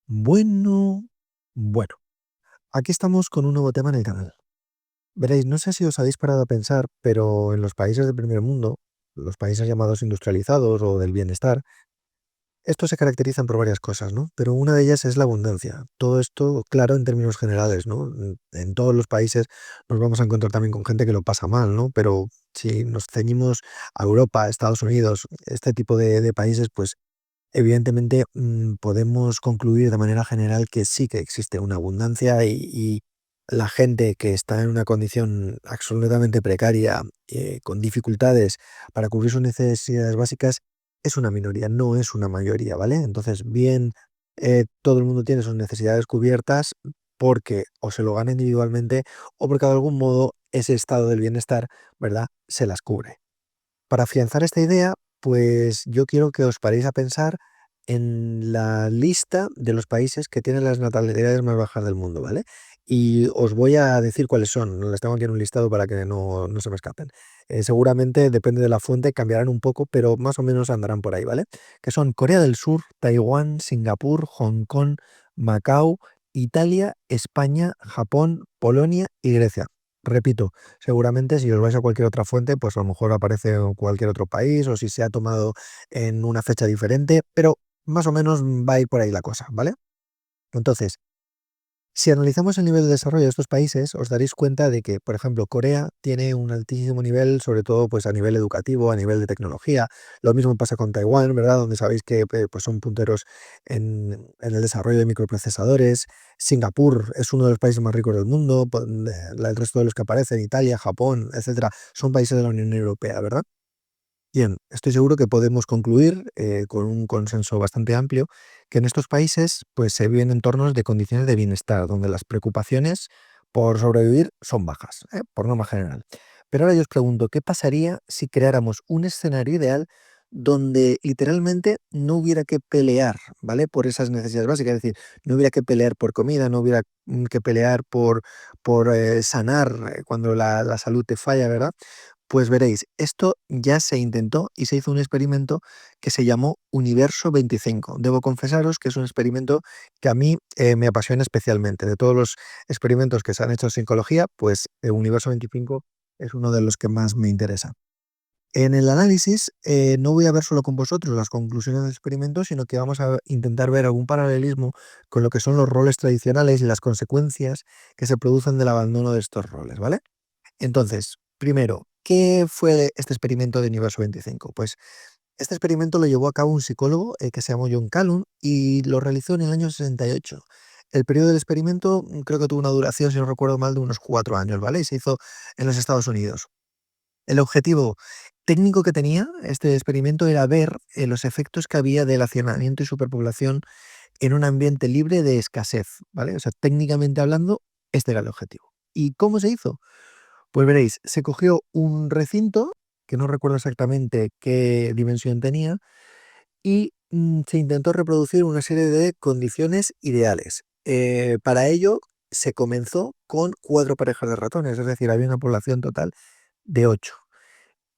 Bueno, bueno, aquí estamos con un nuevo tema en el canal. Veréis, no sé si os habéis parado a pensar, pero en los países del primer mundo, los países llamados industrializados o del bienestar, estos se caracterizan por varias cosas, ¿no? Pero una de ellas es la abundancia. Todo esto, claro, en términos generales, ¿no? En todos los países nos vamos a encontrar también con gente que lo pasa mal, ¿no? Pero si nos ceñimos a Europa, a Estados Unidos, este tipo de países, pues evidentemente, podemos concluir de manera general que sí que existe una abundancia y la gente que está en una condición absolutamente precaria, con dificultades para cubrir sus necesidades básicas, es una minoría, no es una mayoría, ¿vale? Entonces, bien, todo el mundo tiene sus necesidades cubiertas porque o se lo gana individualmente o porque de algún modo ese estado del bienestar, ¿verdad?, se las cubre. Para afianzar esta idea, pues yo quiero que os paréis a pensar en la lista de los países que tienen las natalidades más bajas del mundo, ¿vale? Y os voy a decir cuáles son. Las tengo aquí en un listado para que no se me escapen. Seguramente, depende de la fuente, cambiarán un poco, pero más o menos andarán por ahí, ¿vale? Que son Corea del Sur, Taiwán, Singapur, Hong Kong, Macao, Italia, España, Japón, Polonia y Grecia. Repito, seguramente si os vais a cualquier otra fuente, pues a lo mejor aparece cualquier otro país o si se ha tomado en una fecha diferente, pero más o menos va a ir por ahí la cosa, ¿vale? Entonces, si analizamos el nivel de desarrollo de estos países, os daréis cuenta de que, por ejemplo, Corea tiene un altísimo nivel, sobre todo pues a nivel educativo, a nivel de tecnología. Lo mismo pasa con Taiwán, ¿verdad? Donde sabéis que pues son punteros en el desarrollo de microprocesadores. Singapur es uno de los países más ricos del mundo. El resto de los que aparecen, Italia, Japón, etcétera, son países de la Unión Europea, ¿verdad? Bien, estoy seguro que podemos concluir, con un consenso bastante amplio, que en estos países pues, se viven entornos de condiciones de bienestar, donde las preocupaciones por sobrevivir son bajas, por norma general. Pero ahora yo os pregunto, ¿qué pasaría si creáramos un escenario ideal donde literalmente no hubiera que pelear, ¿vale? Por esas necesidades básicas, es decir, no hubiera que pelear por comida, no hubiera que pelear por sanar cuando la salud te falla, ¿verdad? Pues veréis, esto ya se intentó y se hizo un experimento que se llamó Universo 25. Debo confesaros que es un experimento que a mí me apasiona especialmente. De todos los experimentos que se han hecho en psicología, pues Universo 25 es uno de los que más me interesa. En el análisis no voy a ver solo con vosotros las conclusiones del experimento, sino que vamos a intentar ver algún paralelismo con lo que son los roles tradicionales y las consecuencias que se producen del abandono de estos roles, ¿vale? Entonces, primero, ¿qué fue este experimento de Universo 25? Pues este experimento lo llevó a cabo un psicólogo que se llamó John Callum y lo realizó en el año 68. El periodo del experimento creo que tuvo una duración, si no recuerdo mal, de unos 4 años, ¿vale? Y se hizo en los Estados Unidos. El objetivo técnico que tenía este experimento era ver los efectos que había del hacinamiento y superpoblación en un ambiente libre de escasez, ¿vale? O sea, técnicamente hablando, este era el objetivo. ¿Y cómo se hizo? Pues veréis, se cogió un recinto, que no recuerdo exactamente qué dimensión tenía, y se intentó reproducir una serie de condiciones ideales. Para ello, se comenzó con 4 parejas de ratones, es decir, había una población total de 8.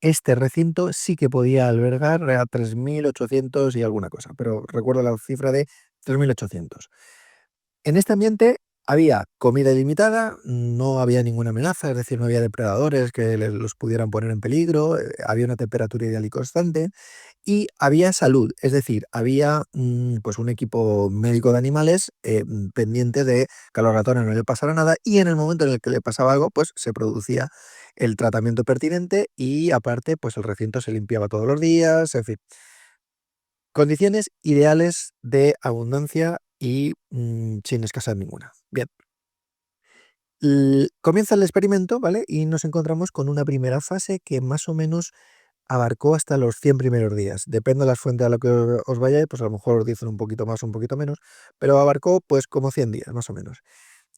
Este recinto sí que podía albergar a 3.800 y alguna cosa, pero recuerdo la cifra de 3.800. En este ambiente había comida ilimitada, no había ninguna amenaza, es decir, no había depredadores que los pudieran poner en peligro, había una temperatura ideal y constante, y había salud, es decir, había pues un equipo médico de animales pendiente de que a los ratones no le pasara nada y en el momento en el que le pasaba algo, pues se producía el tratamiento pertinente y aparte, pues el recinto se limpiaba todos los días, en fin, condiciones ideales de abundancia y sin escasez ninguna. Bien, comienza el experimento, ¿vale? Y nos encontramos con una primera fase que más o menos abarcó hasta los 100 primeros días. Depende de las fuentes a las que os vayáis, pues a lo mejor os dicen un poquito más o un poquito menos, pero abarcó pues como 100 días, más o menos.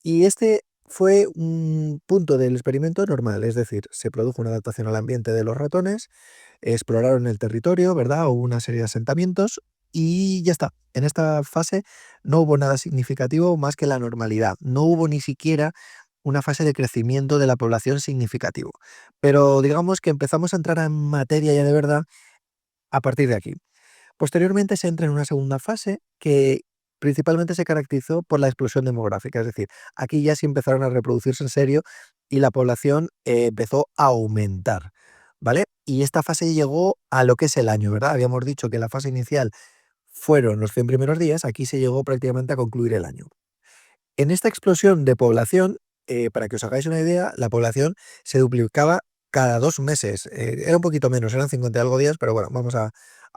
Y este fue un punto del experimento normal, es decir, se produjo una adaptación al ambiente de los ratones, exploraron el territorio, ¿verdad? Hubo una serie de asentamientos y ya está. En esta fase no hubo nada significativo más que la normalidad. No hubo ni siquiera una fase de crecimiento de la población significativo. Pero digamos que empezamos a entrar en materia ya de verdad a partir de aquí. Posteriormente se entra en una segunda fase que principalmente se caracterizó por la explosión demográfica, es decir, aquí ya sí empezaron a reproducirse en serio y la población empezó a aumentar, ¿vale? Y esta fase llegó a lo que es el año, ¿verdad? Habíamos dicho que la fase inicial fueron los 100 primeros días, aquí se llegó prácticamente a concluir el año. En esta explosión de población, para que os hagáis una idea, la población se duplicaba cada 2 meses. Era un poquito menos, eran 50 y algo días, pero bueno, vamos a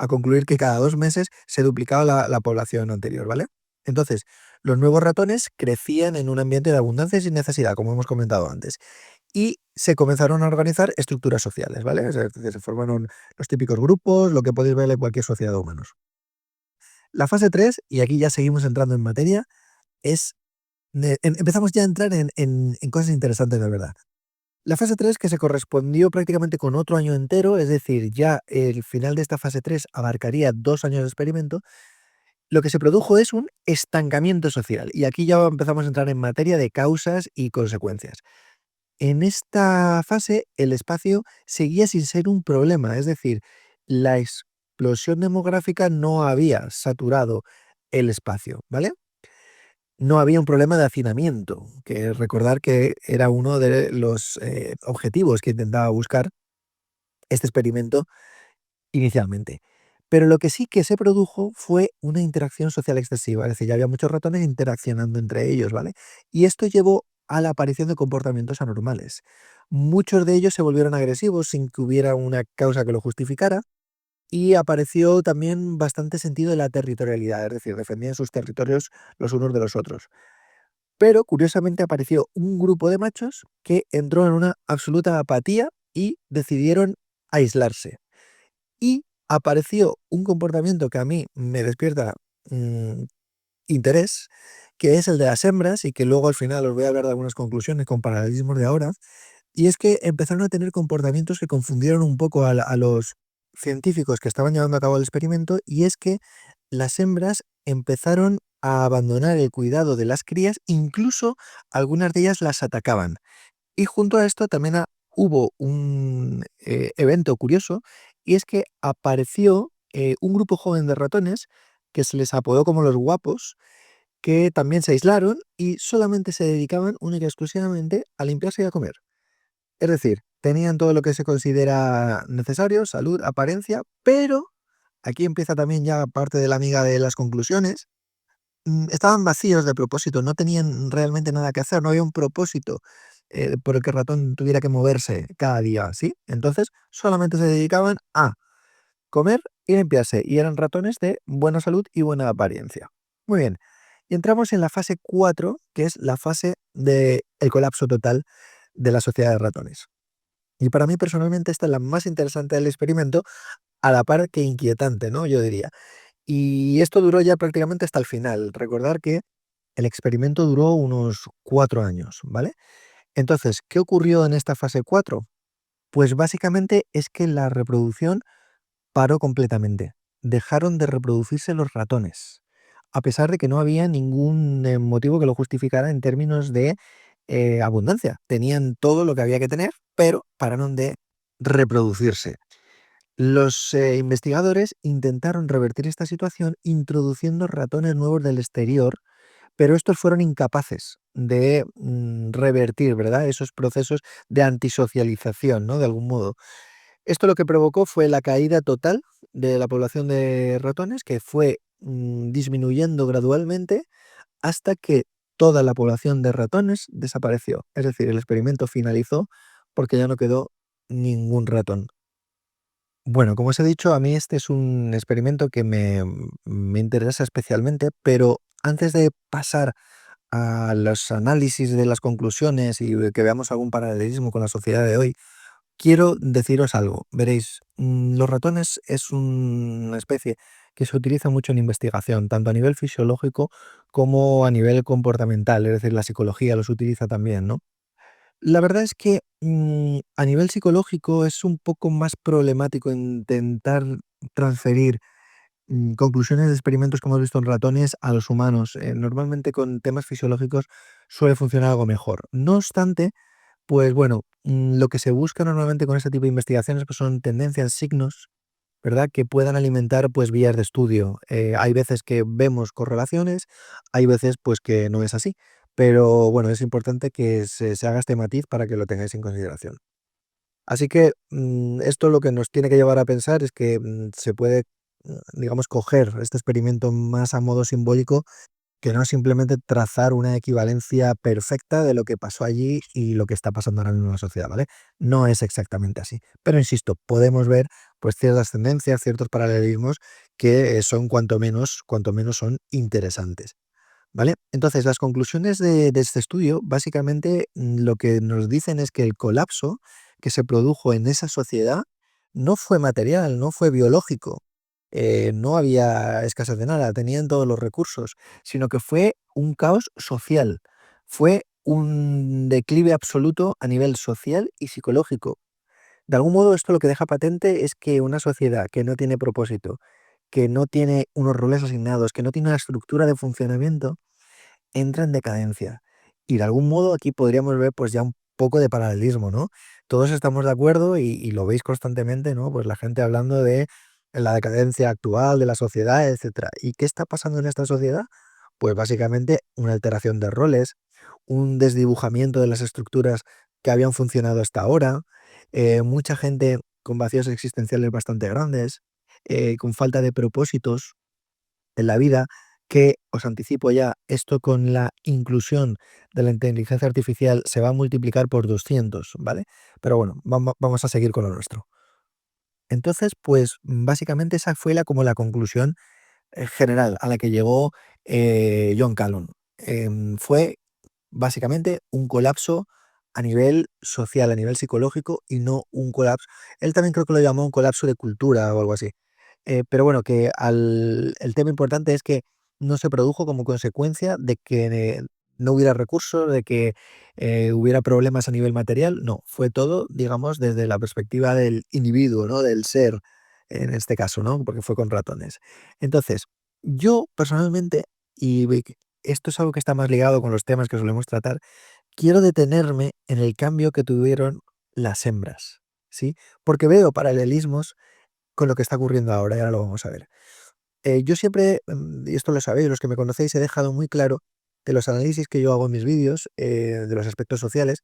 concluir que cada 2 meses se duplicaba la población anterior, ¿vale? Entonces, los nuevos ratones crecían en un ambiente de abundancia y sin necesidad, como hemos comentado antes, y se comenzaron a organizar estructuras sociales, ¿vale? Es decir, se formaron los típicos grupos, lo que podéis ver en cualquier sociedad de humanos. La fase 3, y aquí ya seguimos entrando en materia, es empezamos ya a entrar en cosas interesantes de verdad. La fase 3 que se correspondió prácticamente con otro año entero, es decir, ya el final de esta fase 3 abarcaría 2 años de experimento, lo que se produjo es un estancamiento social. Y aquí ya empezamos a entrar en materia de causas y consecuencias. En esta fase, el espacio seguía sin ser un problema, es decir, la explosión demográfica no había saturado el espacio, ¿vale? No había un problema de hacinamiento, que recordar que era uno de los objetivos que intentaba buscar este experimento inicialmente. Pero lo que sí que se produjo fue una interacción social excesiva, es decir, ya había muchos ratones interaccionando entre ellos, ¿vale? Y esto llevó a la aparición de comportamientos anormales. Muchos de ellos se volvieron agresivos sin que hubiera una causa que lo justificara y apareció también bastante sentido de la territorialidad, es decir, defendían sus territorios los unos de los otros. Pero curiosamente apareció un grupo de machos que entró en una absoluta apatía y decidieron aislarse. Y apareció un comportamiento que a mí me despierta mm, interés, que es el de las hembras y que luego al final os voy a hablar de algunas conclusiones con paralelismos de ahora. Y es que empezaron a tener comportamientos que confundieron un poco a los científicos que estaban llevando a cabo el experimento, y es que las hembras empezaron a abandonar el cuidado de las crías, incluso algunas de ellas las atacaban. Y junto a esto también hubo un evento curioso, y es que apareció un grupo joven de ratones que se les apodó como los guapos, que también se aislaron y solamente se dedicaban única y exclusivamente a limpiarse y a comer. Es decir, tenían todo lo que se considera necesario, salud, apariencia, pero aquí empieza también ya parte de la amiga de las conclusiones. Estaban vacíos de propósito, no tenían realmente nada que hacer, no había un propósito por el que el ratón tuviera que moverse cada día, ¿sí? Entonces, solamente se dedicaban a comer y limpiarse, y eran ratones de buena salud y buena apariencia. Muy bien, y entramos en la fase 4, que es la fase del colapso total de la sociedad de ratones. Y para mí personalmente esta es la más interesante del experimento, a la par que inquietante, ¿no? Yo diría. Y esto duró ya prácticamente hasta el final. Recordar que el experimento duró unos 4 años, ¿vale? Entonces, ¿qué ocurrió en esta fase 4? Pues básicamente es que la reproducción paró completamente. Dejaron de reproducirse los ratones, a pesar de que no había ningún motivo que lo justificara en términos de abundancia. Tenían todo lo que había que tener, pero pararon de reproducirse. Los investigadores intentaron revertir esta situación introduciendo ratones nuevos del exterior, pero estos fueron incapaces de revertir, ¿verdad?, esos procesos de antisocialización, ¿no?, de algún modo. Esto lo que provocó fue la caída total de la población de ratones, que fue disminuyendo gradualmente hasta que toda la población de ratones desapareció. Es decir, el experimento finalizó porque ya no quedó ningún ratón. Bueno, como os he dicho, a mí este es un experimento que me interesa especialmente, pero antes de pasar a los análisis de las conclusiones y de que veamos algún paralelismo con la sociedad de hoy, quiero deciros algo. Veréis, los ratones es una especie que se utiliza mucho en investigación, tanto a nivel fisiológico como a nivel comportamental, es decir, la psicología los utiliza también, ¿no? La verdad es que a nivel psicológico es un poco más problemático intentar transferir conclusiones de experimentos que hemos visto en ratones a los humanos. Normalmente con temas fisiológicos suele funcionar algo mejor. No obstante, pues bueno, lo que se busca normalmente con este tipo de investigaciones pues son tendencias, signos ¿verdad? Que puedan alimentar pues vías de estudio. Hay veces que vemos correlaciones, hay veces pues que no es así. Pero bueno, es importante que se haga este matiz para que lo tengáis en consideración. Así que esto lo que nos tiene que llevar a pensar es que se puede, digamos, coger este experimento más a modo simbólico que no simplemente trazar una equivalencia perfecta de lo que pasó allí y lo que está pasando ahora mismo en la sociedad, ¿vale? No es exactamente así. Pero insisto, podemos ver pues ciertas tendencias, ciertos paralelismos que son cuanto menos son interesantes. ¿Vale? Entonces, las conclusiones de este estudio, básicamente, lo que nos dicen es que el colapso que se produjo en esa sociedad no fue material, no fue biológico, no había escasez de nada, tenían todos los recursos, sino que fue un caos social, fue un declive absoluto a nivel social y psicológico. De algún modo, esto lo que deja patente es que una sociedad que no tiene propósito, que no tiene unos roles asignados, que no tiene una estructura de funcionamiento, entra en decadencia. Y de algún modo aquí podríamos ver pues ya un poco de paralelismo, ¿no? Todos estamos de acuerdo y lo veis constantemente, ¿no? Pues la gente hablando de la decadencia actual de la sociedad, etcétera. ¿Y qué está pasando en esta sociedad? Pues básicamente una alteración de roles, un desdibujamiento de las estructuras que habían funcionado hasta ahora, mucha gente con vacíos existenciales bastante grandes, con falta de propósitos, en la vida, que os anticipo ya, esto con la inclusión de la inteligencia artificial se va a multiplicar por 200, ¿vale? Pero bueno, vamos a seguir con lo nuestro. Entonces, pues básicamente esa fue como la conclusión general a la que llegó John Callon. Fue básicamente un colapso a nivel social, a nivel psicológico y no un colapso. Él también creo que lo llamó un colapso de cultura o algo así. Pero bueno, que el tema importante es que no se produjo como consecuencia de que no hubiera recursos, de que hubiera problemas a nivel material. No, fue todo, digamos, desde la perspectiva del individuo, ¿no? Del ser, en este caso, ¿no? Porque fue con ratones. Entonces, yo personalmente, esto es algo que está más ligado con los temas que solemos tratar, quiero detenerme en el cambio que tuvieron las hembras, ¿sí? Porque veo paralelismos con lo que está ocurriendo ahora y ahora lo vamos a ver. Yo siempre, y esto lo sabéis, los que me conocéis, he dejado muy claro de los análisis que yo hago en mis vídeos, de los aspectos sociales,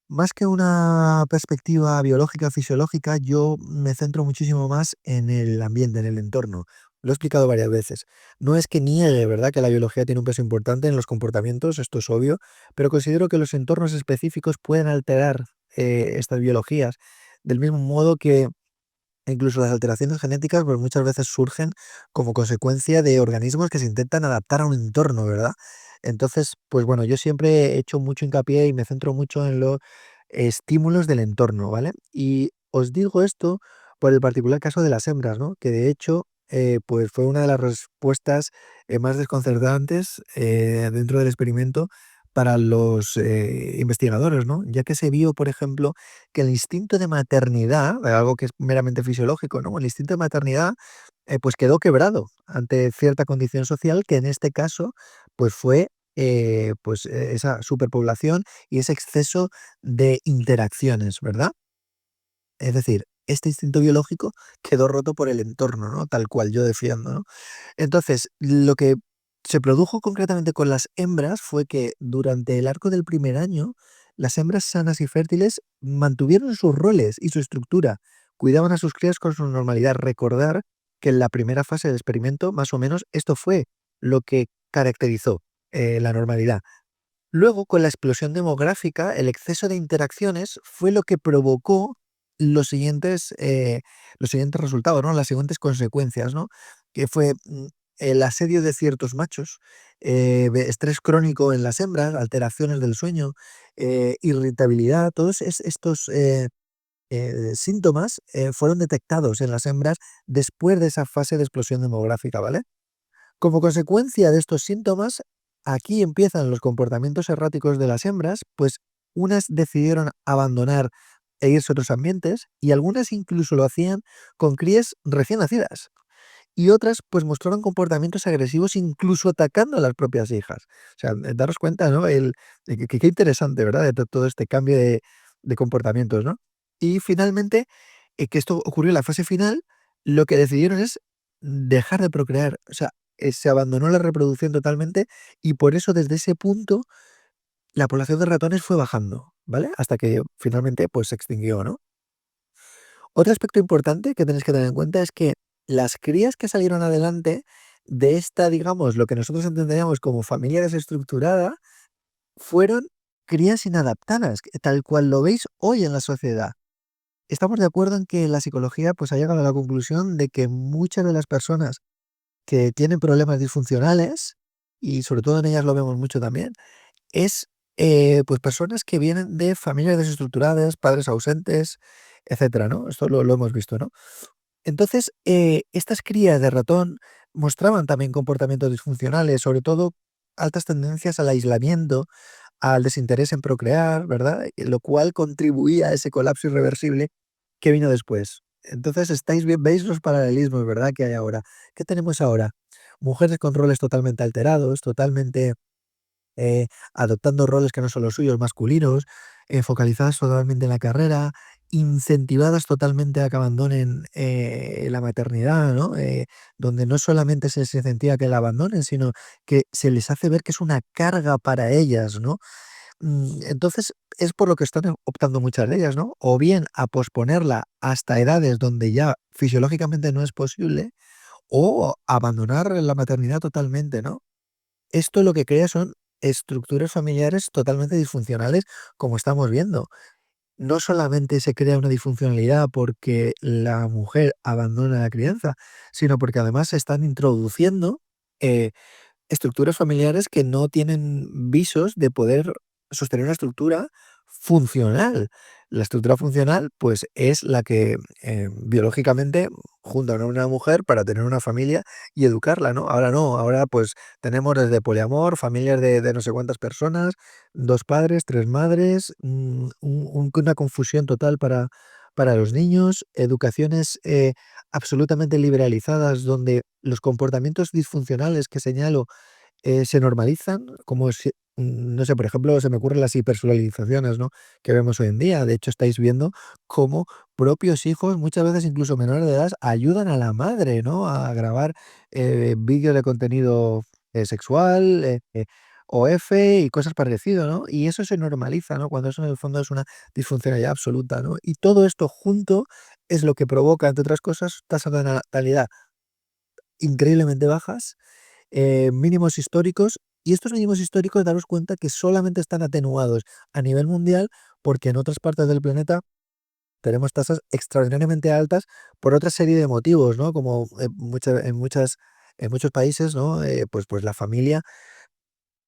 más que una perspectiva biológica, fisiológica, yo me centro muchísimo más en el ambiente, en el entorno. Lo he explicado varias veces. No es que niegue, ¿verdad?, que la biología tiene un peso importante en los comportamientos, esto es obvio, pero considero que los entornos específicos pueden alterar estas biologías, del mismo modo que incluso las alteraciones genéticas, pues muchas veces surgen como consecuencia de organismos que se intentan adaptar a un entorno, ¿verdad? Entonces, pues bueno, yo siempre he hecho mucho hincapié y me centro mucho en los estímulos del entorno, ¿vale? Y os digo esto por el particular caso de las hembras, ¿no? Que de hecho, pues fue una de las respuestas más desconcertantes dentro del experimento para los investigadores, ¿no? Ya que se vio, por ejemplo, que el instinto de maternidad, algo que es meramente fisiológico, ¿no? El instinto de maternidad, pues quedó quebrado ante cierta condición social que en este caso, pues fue pues esa superpoblación y ese exceso de interacciones, ¿verdad? Es decir, este instinto biológico quedó roto por el entorno, ¿no? Tal cual yo defiendo, ¿no? Entonces, lo que se produjo concretamente con las hembras fue que durante el arco del primer año, las hembras sanas y fértiles mantuvieron sus roles y su estructura, cuidaban a sus crías con su normalidad. Recordar que en la primera fase del experimento, más o menos, esto fue lo que caracterizó la normalidad. Luego, con la explosión demográfica, el exceso de interacciones fue lo que provocó los siguientes resultados, ¿no? Las siguientes consecuencias, ¿no? Que fue el asedio de ciertos machos, estrés crónico en las hembras, alteraciones del sueño, irritabilidad, todos estos síntomas fueron detectados en las hembras después de esa fase de explosión demográfica, ¿vale? Como consecuencia de estos síntomas, aquí empiezan los comportamientos erráticos de las hembras, pues unas decidieron abandonar e irse a otros ambientes y algunas incluso lo hacían con crías recién nacidas. Y otras pues mostraron comportamientos agresivos incluso atacando a las propias hijas. O sea, daros cuenta, ¿no? Qué interesante, ¿verdad? De todo este cambio de comportamientos, ¿no? Y finalmente, que esto ocurrió en la fase final, lo que decidieron es dejar de procrear, o sea, se abandonó la reproducción totalmente y por eso desde ese punto la población de ratones fue bajando, ¿vale? Hasta que finalmente, pues, se extinguió, ¿no? Otro aspecto importante que tenéis que tener en cuenta es que las crías que salieron adelante de esta, digamos, lo que nosotros entenderíamos como familia desestructurada, fueron crías inadaptadas, tal cual lo veis hoy en la sociedad. Estamos de acuerdo en que la psicología, pues, ha llegado a la conclusión de que muchas de las personas que tienen problemas disfuncionales, y sobre todo en ellas lo vemos mucho también, es, pues, personas que vienen de familias desestructuradas, padres ausentes, etcétera, ¿no? Esto lo hemos visto, ¿no? Entonces, estas crías de ratón mostraban también comportamientos disfuncionales, sobre todo altas tendencias al aislamiento, al desinterés en procrear, ¿verdad? Lo cual contribuía a ese colapso irreversible que vino después. Entonces, veis los paralelismos, ¿verdad? Que hay ahora. ¿Qué tenemos ahora? Mujeres con roles totalmente alterados, totalmente adoptando roles que no son los suyos, masculinos, focalizadas totalmente en la carrera, incentivadas totalmente a que abandonen la maternidad, ¿no? Donde no solamente se les incentiva que la abandonen, sino que se les hace ver que es una carga para ellas, ¿no? Entonces, es por lo que están optando muchas de ellas, ¿no? O bien a posponerla hasta edades donde ya fisiológicamente no es posible, o abandonar la maternidad totalmente, ¿no? Esto lo que crea son estructuras familiares totalmente disfuncionales, como estamos viendo. No solamente se crea una disfuncionalidad porque la mujer abandona la crianza, sino porque además se están introduciendo eh, estructuras familiares que no tienen visos de poder sostener una estructura funcional. La estructura funcional, pues, es la que, biológicamente juntan a una mujer para tener una familia y educarla, ¿no? Ahora no, ahora, pues, tenemos desde poliamor, familias de no sé cuántas personas, 2 padres, 3 madres, una confusión total para los niños, educaciones, absolutamente liberalizadas, donde los comportamientos disfuncionales que señalo se normalizan, como si, no sé, por ejemplo, se me ocurren las hipersexualizaciones, ¿no?, que vemos hoy en día. De hecho, estáis viendo cómo propios hijos, muchas veces incluso menores de edad, ayudan a la madre, ¿no?, a grabar, vídeos de contenido, sexual, OF y cosas parecido, ¿no? Y eso se normaliza, ¿no?, cuando eso en el fondo es una disfuncionalidad absoluta, ¿no? Y todo esto junto es lo que provoca, entre otras cosas, tasas de natalidad increíblemente bajas, mínimos históricos, y estos mínimos históricos daros cuenta que solamente están atenuados a nivel mundial porque en otras partes del planeta tenemos tasas extraordinariamente altas por otra serie de motivos, ¿no? Como en muchos países, ¿no? Pues la familia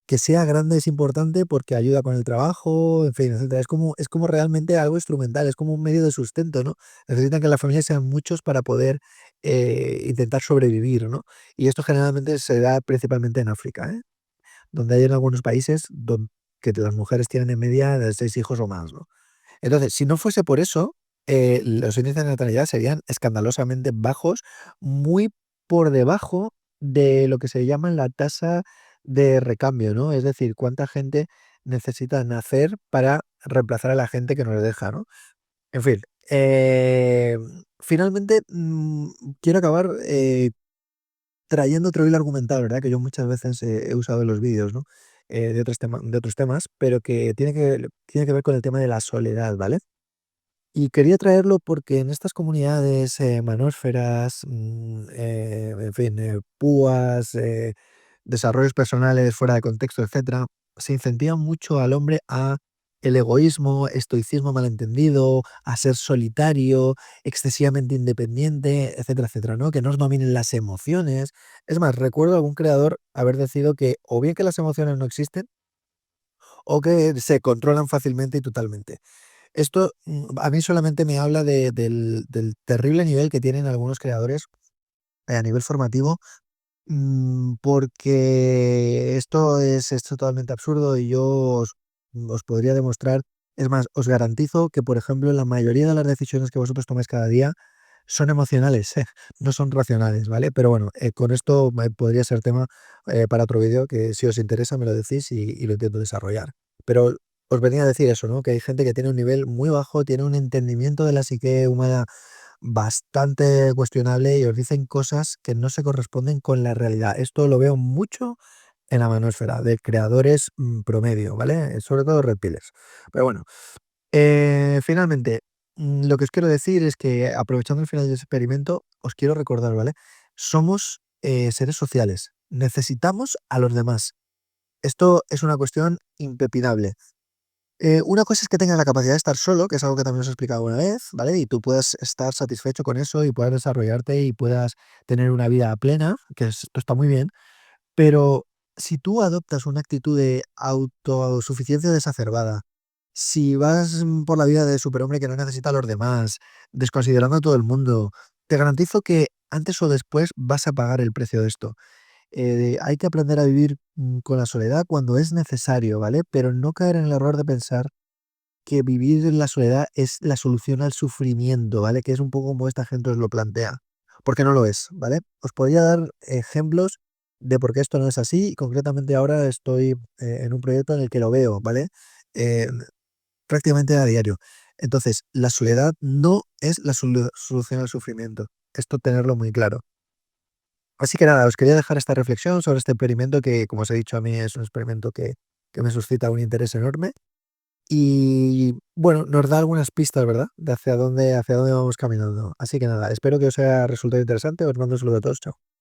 que sea grande es importante porque ayuda con el trabajo, en fin, etcétera. Es como realmente algo instrumental, es como un medio de sustento, ¿no? Necesitan que las familias sean muchos para poder, intentar sobrevivir, ¿no? Y esto generalmente se da principalmente en África, ¿eh? Donde hay en algunos países que las mujeres tienen en media de 6 hijos o más, ¿no? Entonces, si no fuese por eso, los índices de natalidad serían escandalosamente bajos, muy por debajo de lo que se llama la tasa de recambio, ¿no? Es decir, cuánta gente necesita nacer para reemplazar a la gente que nos deja, ¿no? En fin, finalmente, quiero acabar, trayendo otro hilo argumental, ¿verdad? Que yo muchas veces he usado en los vídeos, ¿no? De otros temas, pero que tiene que ver con el tema de la soledad, ¿vale? Y quería traerlo porque en estas comunidades, manósferas, en fin, púas, desarrollos personales fuera de contexto, etcétera, se incentiva mucho al hombre a el egoísmo, estoicismo malentendido, a ser solitario, excesivamente independiente, etcétera, etcétera, ¿no? Que no os dominen las emociones. Es más, recuerdo algún creador haber decidido que o bien que las emociones no existen o que se controlan fácilmente y totalmente. Esto, a mí solamente me habla del terrible nivel que tienen algunos creadores, a nivel formativo, porque esto es totalmente absurdo y yo os podría demostrar, es más, os garantizo que, por ejemplo, la mayoría de las decisiones que vosotros tomáis cada día son emocionales, no son racionales, ¿vale? Pero bueno, con esto, podría ser tema, para otro vídeo que si os interesa me lo decís y lo intento desarrollar. Pero os venía a decir eso, ¿no? Que hay gente que tiene un nivel muy bajo, tiene un entendimiento de la psique humana bastante cuestionable y os dicen cosas que no se corresponden con la realidad. Esto lo veo mucho en la manósfera de creadores promedio, ¿vale? Sobre todo Red Pillers. Pero bueno, finalmente, lo que os quiero decir es que aprovechando el final del experimento, os quiero recordar, ¿vale? Somos seres sociales, necesitamos a los demás. Esto es una cuestión impepinable. Una cosa es que tengas la capacidad de estar solo, que es algo que también os he explicado una vez, ¿vale? Y tú puedas estar satisfecho con eso y puedas desarrollarte y puedas tener una vida plena, esto está muy bien, pero si tú adoptas una actitud de autosuficiencia exacerbada, si vas por la vida de superhombre que no necesita a los demás, desconsiderando a todo el mundo, te garantizo que antes o después vas a pagar el precio de esto. Hay que aprender a vivir con la soledad cuando es necesario, ¿vale? Pero no caer en el error de pensar que vivir en la soledad es la solución al sufrimiento, ¿vale? Que es un poco como esta gente os lo plantea, porque no lo es, ¿vale? Os podría dar ejemplos de por qué esto no es así y concretamente ahora estoy en un proyecto en el que lo veo, ¿vale? Eh, prácticamente a diario. Entonces, la soledad no es la solución al sufrimiento. Esto tenerlo muy claro. Así que nada, os quería dejar esta reflexión sobre este experimento que, como os he dicho, a mí es un experimento que me suscita un interés enorme. Y bueno, nos da algunas pistas, ¿verdad? De hacia dónde vamos caminando. Así que nada, espero que os haya resultado interesante. Os mando un saludo a todos. Chao.